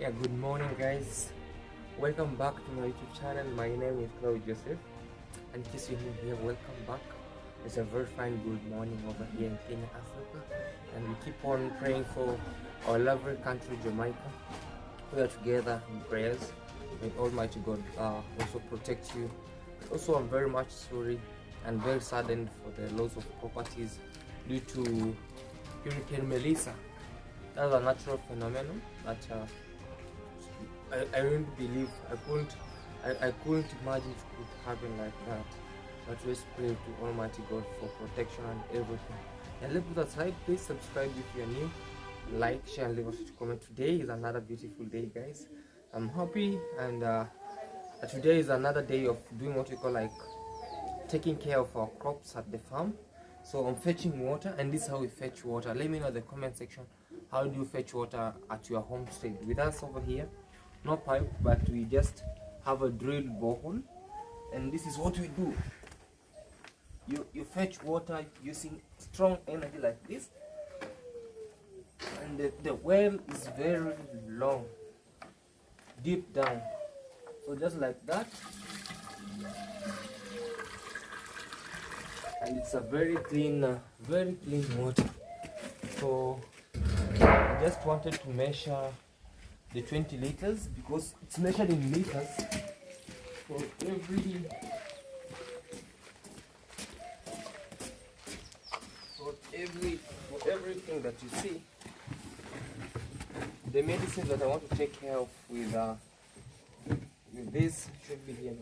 Yeah, good morning guys, welcome back to my YouTube channel. My name is Claude, and in case you're new here, welcome back. It's a very fine good morning over here in Kenya, Africa, and we keep on praying for our lovely country Jamaica. We are together in prayers. May Almighty God also protect you. Also, I'm very much sorry and very saddened for the loss of properties due to Hurricane Melissa. That's a natural phenomenon that I really believe I couldn't imagine it could happen like that. But let's pray to Almighty God for protection and everything. And let's put aside, please subscribe if you're new, like, share, and leave us a comment. Today is another beautiful day, guys. I'm happy, and today is another day of doing what we call like taking care of our crops at the farm. So I'm fetching water, and this is how we fetch water. Let me know in the comment section, how do you fetch water at your homestead? With us over here, no pipe, but we just have a drilled borehole, and this is what we do. You fetch water using strong energy like this, and the well is very long, deep down. So just like that, and it's a very clean water. So I just wanted to measure the 20 liters because it's measured in liters for everything that you see. The medicine that I want to take care of with this should be here.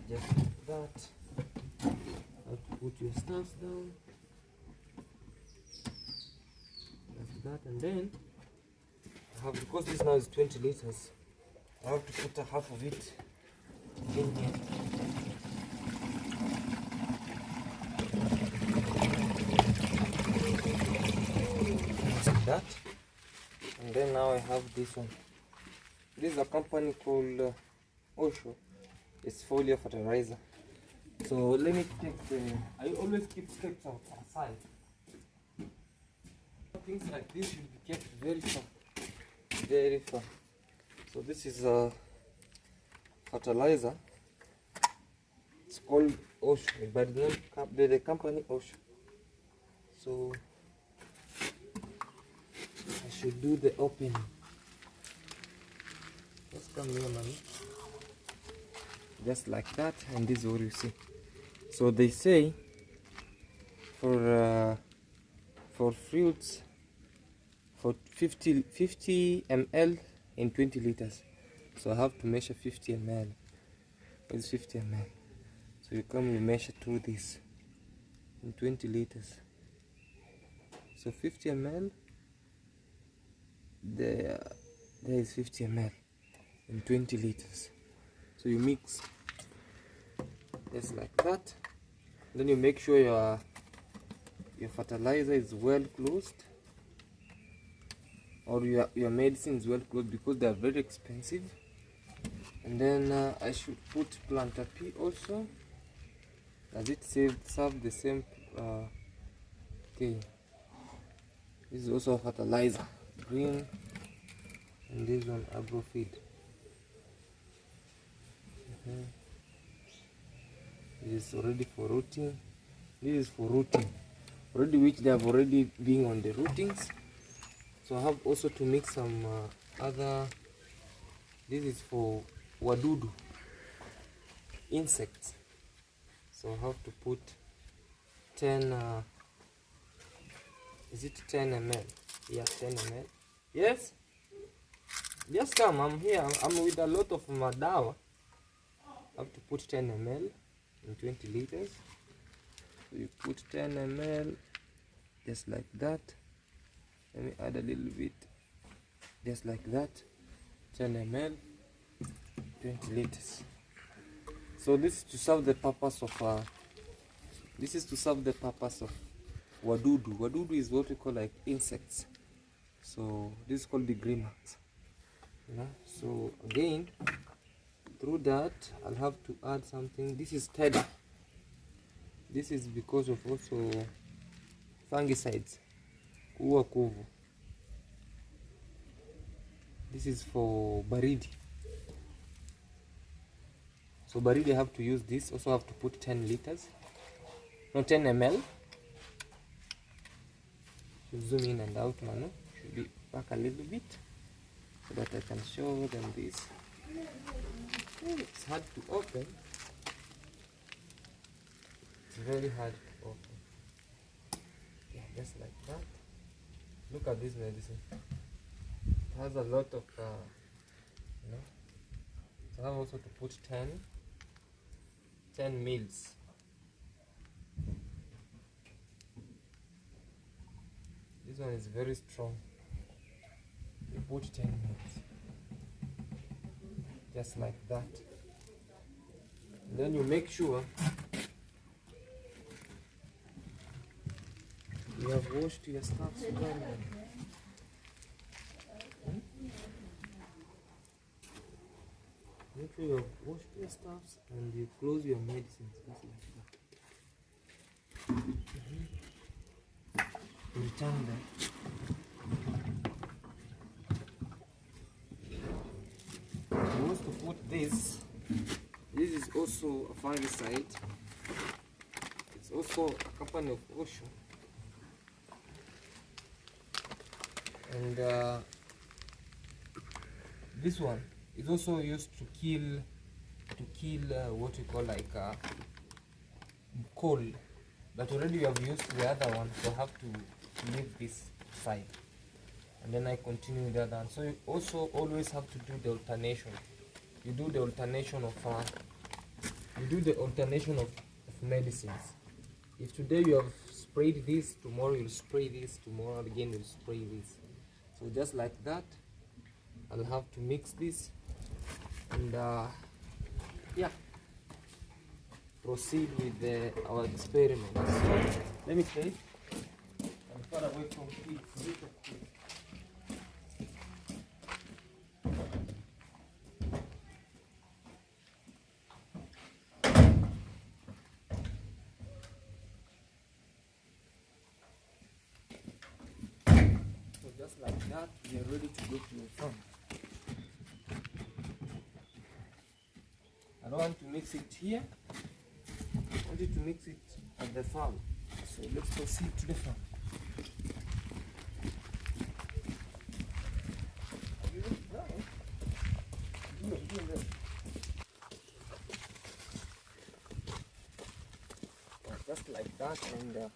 Just like that. Have to put your stuff down. Like that, and then I have, because this now is 20 liters, I have to put a half of it in here. Like that. And then now I have this one. This is a company called Osho. It's foliar fertilizer. So let me take the, I always keep scripts aside. Things like this should be kept very far. Very far. So this is a fertilizer. It's called Osho, but the company Osho. So I should do the opening. Let's come here, man. Just like that, and this is what you see. So they say for fruits, for 50 ml in 20 liters. So I have to measure 50 ml. What is 50 ml? So you come, you measure through this in 20 liters. So 50 ml, there is 50 ml in 20 liters. So you mix just like that. Then you make sure your fertilizer is well closed, or your medicine is well closed, because they are very expensive. And then I should put planter P also. Does it serve the same? Okay. This is also a fertilizer, green, and this one agro feed. This is already for rooting. This is for rooting, already, which they have already been on the rootings. So I have also to mix some other. This is for wadudu, insects. So I have to put 10 Is it 10 ml? Yeah, 10 ml. Yes? Just come, I'm here. I'm with a lot of madawa. I have to put 10 ml in 20 liters. So you put 10 ml just like that. Let me add a little bit. Just like that. 10 ml, 20 liters. So this is to serve the purpose of wadudu. Wadudu is what we call like insects. So this is called the green ones. Yeah. So again, through that I'll have to add something. This is teddy. This is because of also fungicides. Uwa kuvu. This is for baridi. So baridi I have to use this. Also have to put 10 liters. No, 10 ml. Should zoom in and out, man. Should be back a little bit so that I can show them this. It's hard to open. It's very hard to open. Yeah, just like that. Look at this medicine. It has a lot of, you know. So I have also to put 10 mils. This one is very strong. You put 10 mils. Just like that. And then you make sure you have washed your stuffs well. Make sure you have washed your stuffs and you close your medicines just like that. Return them. You want to put this. This is also a fungicide. It's also a company of Osho. And this one is also used to kill what we call like coal. But already we have used the other one, so I have to leave this side. And then I continue the other one. So you also always have to do the alternation. You do the alternation of medicines. If today you have sprayed this, tomorrow you'll spray this, tomorrow again you'll spray this. So just like that, I'll have to mix this and yeah, proceed with our experiments. So let me take. I'm far away from kids. So just like that, we are ready to go to the farm. I don't want to mix it here. I want you to mix it at the farm. So let's proceed to the farm. Just like that and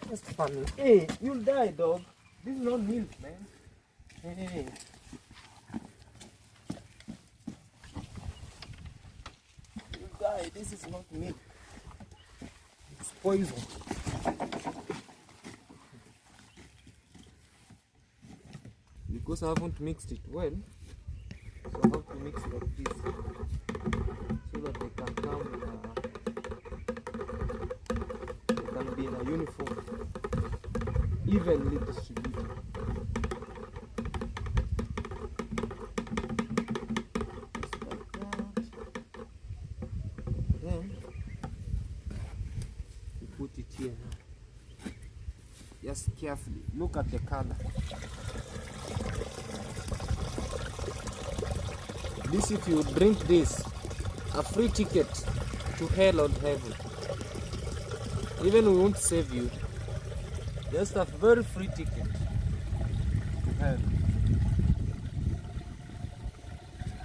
just farming. Hey, you'll die, dog. This is not milk, man. Hey. You'll die. This is not milk. It's poison. Because I haven't mixed it well, so I have to mix like this so that they can come they can be in a uniform, evenly distributed. Just like that. Then you put it here now. Just carefully. Look at the color. This, if you drink this, a free ticket to hell or heaven. Even we won't save you. Just a very free ticket to hell.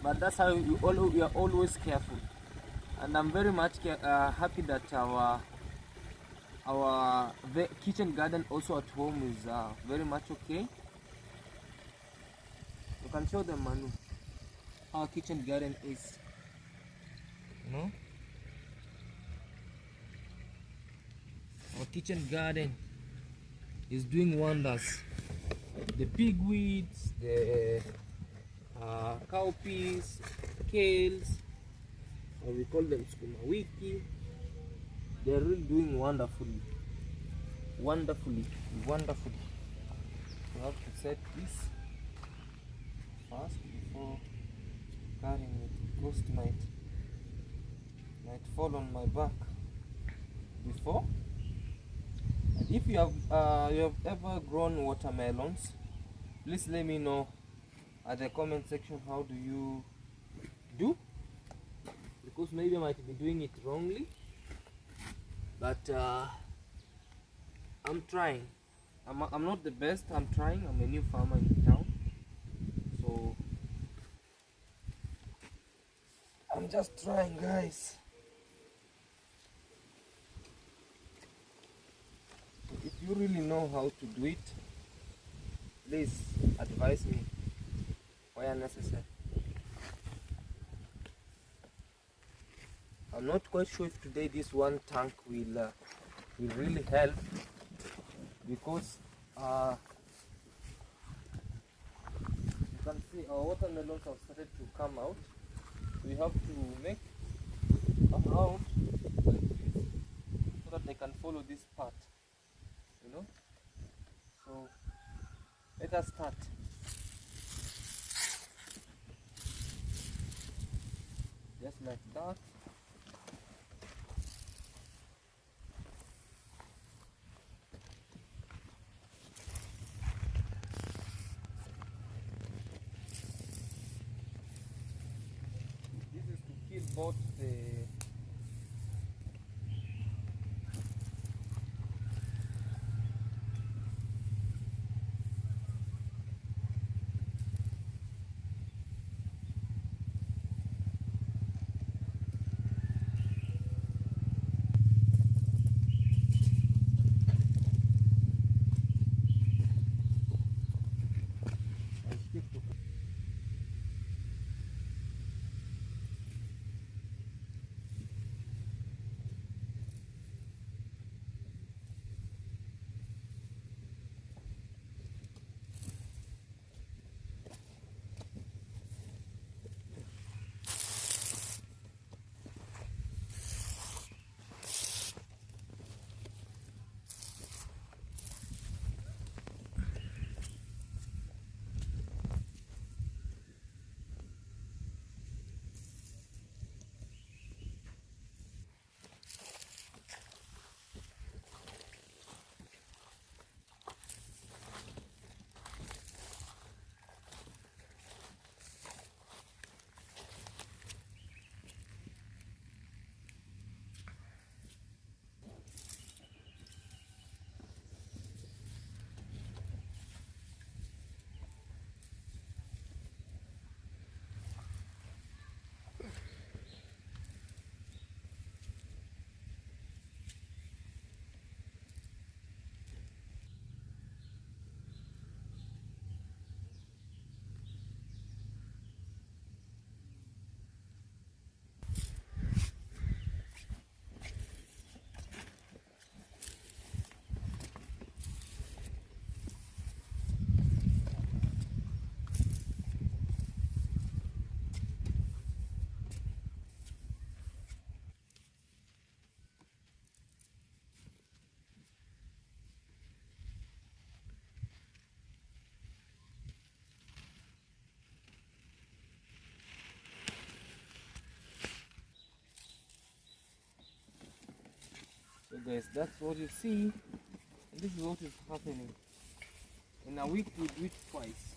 But that's how we are always careful. And I'm very much happy that our Our kitchen garden also at home is very much okay. You can show them, Manu, how our kitchen garden is. You know, our kitchen garden is doing wonders. The pigweeds, the cowpeas, kales, or we call them skuma wiki. They're really doing wonderfully. Wonderfully. We have to set this first before carrying it. Ghost might fall on my back before. And if you have ever grown watermelons, please let me know at the comment section how do you do, because maybe I might be doing it wrongly, but I'm trying. I'm not the best. I'm trying. I'm a new farmer in town, so I'm just trying, guys. If you really know how to do it, please advise me where necessary. I'm not quite sure if today this one tank will really help, because you can see our watermelons have started to come out. We have to make a house like this so that they can follow this path, you know. So let us start. Just like that. This is to kill both the So guys, that's what you see, and this is what is happening. In a week we do it twice.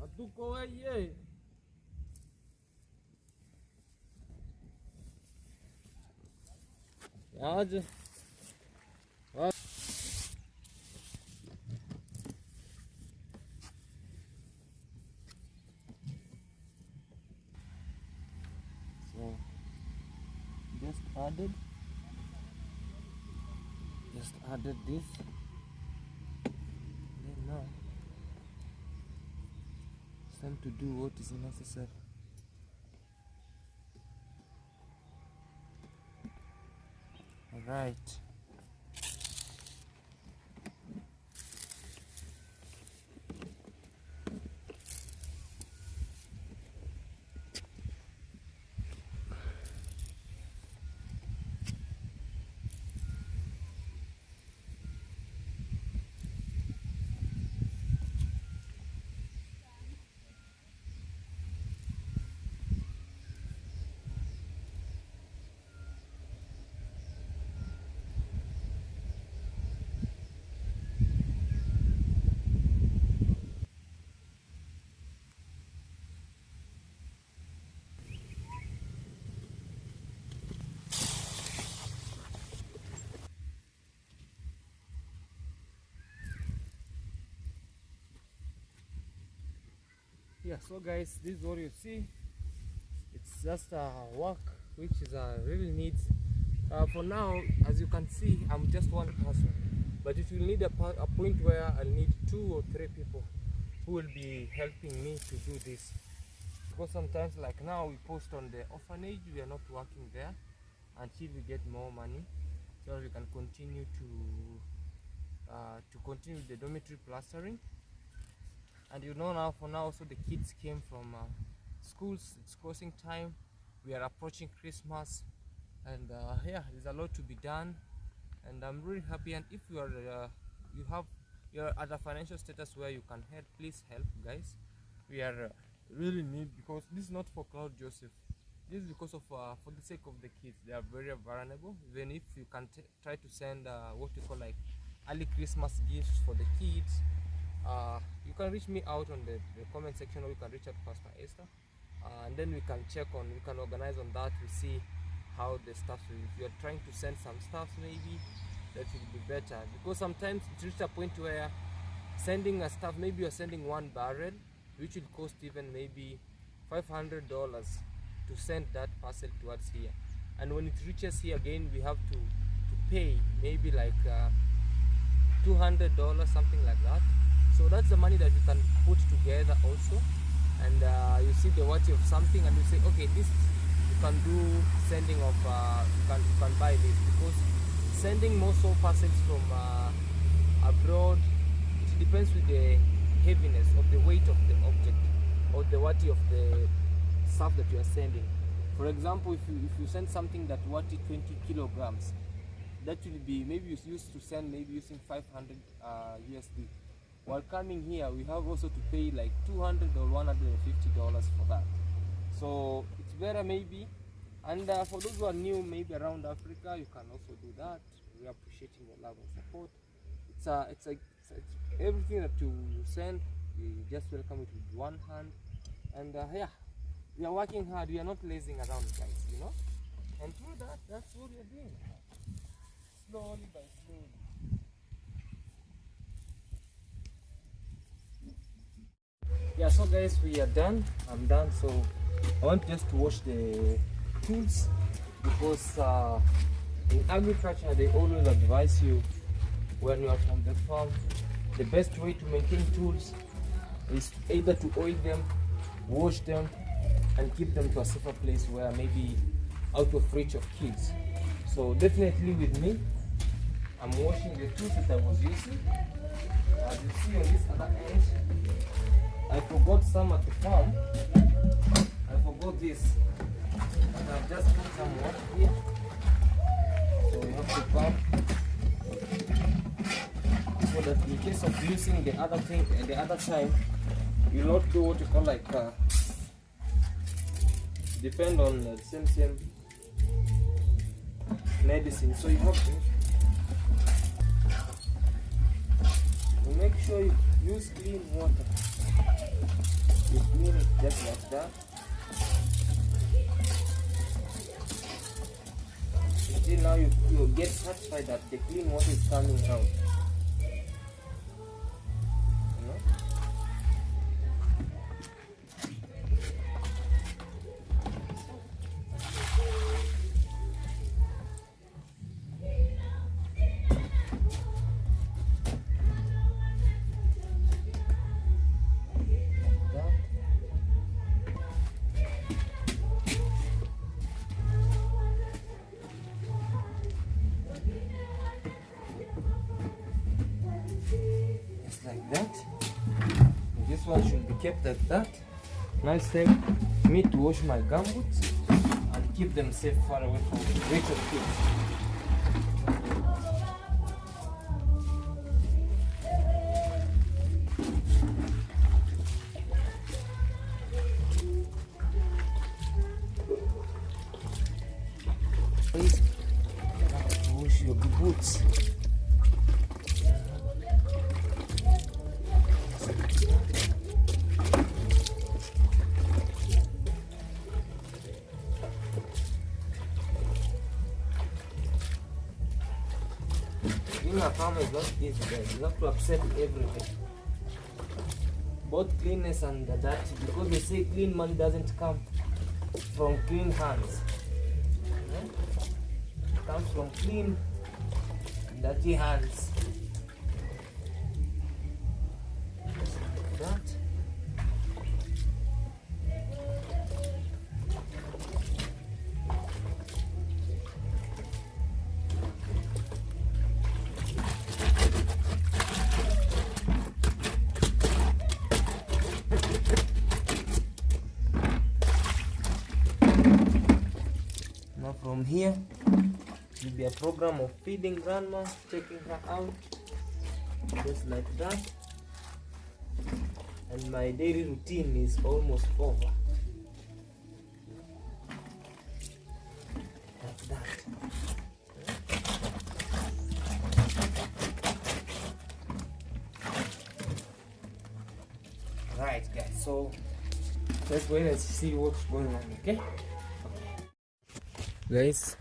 Atuko weye. Aje. So just added this. Then now it's time to do what is necessary. All right. Yeah, so guys, this is what you see. It's just a work which is really needs for now. As you can see, I'm just one person, but it will need a point where I'll need 2 or 3 people who will be helping me to do this, because sometimes, like now, we post on the orphanage, we are not working there until we get more money so we can continue to continue the dormitory plastering. And you know, now for now also the kids came from schools. It's closing time, we are approaching Christmas, and yeah, there's a lot to be done, and I'm really happy. And if you are you're at a financial status where you can help, please help, guys. We are really need, because this is not for Claude Joseph, this is because of for the sake of the kids. They are very vulnerable. Even if you can try to send what you call like early Christmas gifts for the kids, you can reach me out on the comment section, or you can reach out to Pastor Esther, and then we can organize on that. We see how the stuff, if you're trying to send some stuff, maybe that will be better, because sometimes it reaches a point where sending a stuff, maybe you're sending 1 barrel, which will cost even maybe $500 to send that parcel towards here, and when it reaches here again, we have to pay maybe like $200, something like that. So that's the money that you can put together also, and you see the worth of something, and you say, okay, this you can do sending of you can buy this, because sending most of parcels from abroad, it depends with the heaviness of the weight of the object or the weight of the stuff that you are sending. For example, if you send something that weighs 20 kilograms, that will be, maybe you used to send maybe using 500 USD. While coming here, we have also to pay like $200 or $150 for that. So it's better maybe. And for those who are new, maybe around Africa, you can also do that. We are appreciating your love and support. It's everything that you send, we just welcome it with one hand. And yeah, we are working hard. We are not lazing around, guys, you know. And through that, that's what we are doing. Slowly by slowly. Yeah, so guys, we are done. I'm done. So I want just to wash the tools, because in agriculture they always advise you, when you are from the farm, the best way to maintain tools is either to oil them, wash them, and keep them to a safer place where maybe out of reach of kids. So definitely with me, I'm washing the tools that I was using. As you see on this other end, I forgot some at the farm. I forgot this. And I've just put some water here. So we have to pump, so that in case of using the other thing at the other time, you'll not do what you call like depend on the same medicine. So you have to make sure you use clean water. You clean it just like that. Until now you get satisfied that the clean water is coming out. You know? Like that. And this one should be kept like that. Nice time me to wash my gumboots and keep them safe far away from reach of kids. Please wash your boots. Being a farmer is not easy, guys. You have to accept everything. Both cleanness and the dirty, because they say clean money doesn't come from clean hands. It comes from clean, dirty hands. Like that. From here will be a program of feeding grandma, taking her out, just like that. And my daily routine is almost over. Like that. Alright guys, so let's wait and see what's going on, okay? Guys,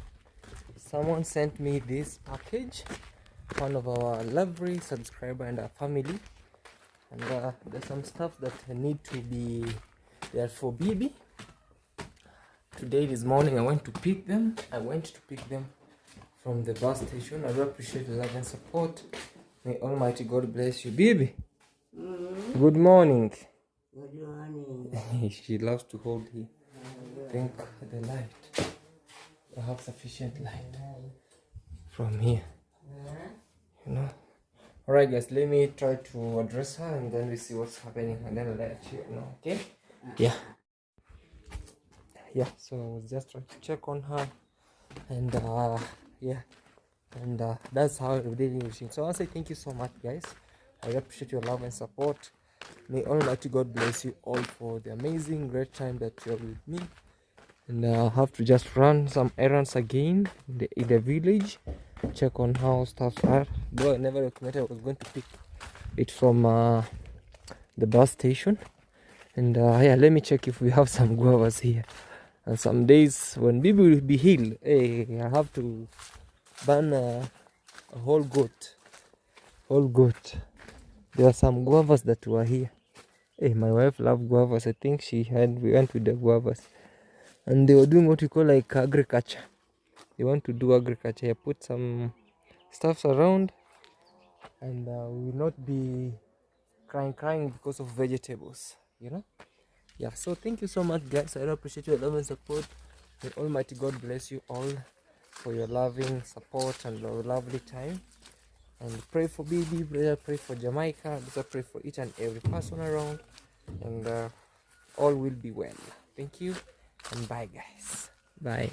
someone sent me this package, one of our lovely subscriber and our family, and there's some stuff that need to be there for Bibi. Today, this morning, I went to pick them from the bus station. I really appreciate the love and support. May Almighty God bless you, Bibi. Good morning. Good morning. She loves to hold you. Thank the light. I have sufficient light from here, you know. Alright guys, let me try to address her and then we see what's happening and then I'll let you know, okay? Yeah, so I was just trying to check on her and that's how I'm daily routine. So I want to say thank you so much guys. I appreciate your love and support. May Almighty God bless you all for the amazing great time that you're with me. And I have to just run some errands again in the village, check on how stuff are. Though I never recommended I was going to pick it from the bus station. And yeah, let me check if we have some guavas here. And some days when Bibi will be healed, hey, I have to burn a whole goat. There are some guavas that were here. Hey, my wife loved guavas. I think we went with the guavas. And they were doing what we call like agriculture. They want to do agriculture. Put some stuffs around and we will not be crying because of vegetables, you know. Yeah, so thank you so much guys. I really appreciate your love and support. May Almighty God bless you all for your loving support and your lovely time. And pray for Bibi, pray for Jamaica, pray for each and every person around, and all will be well. Thank you and bye guys. Bye.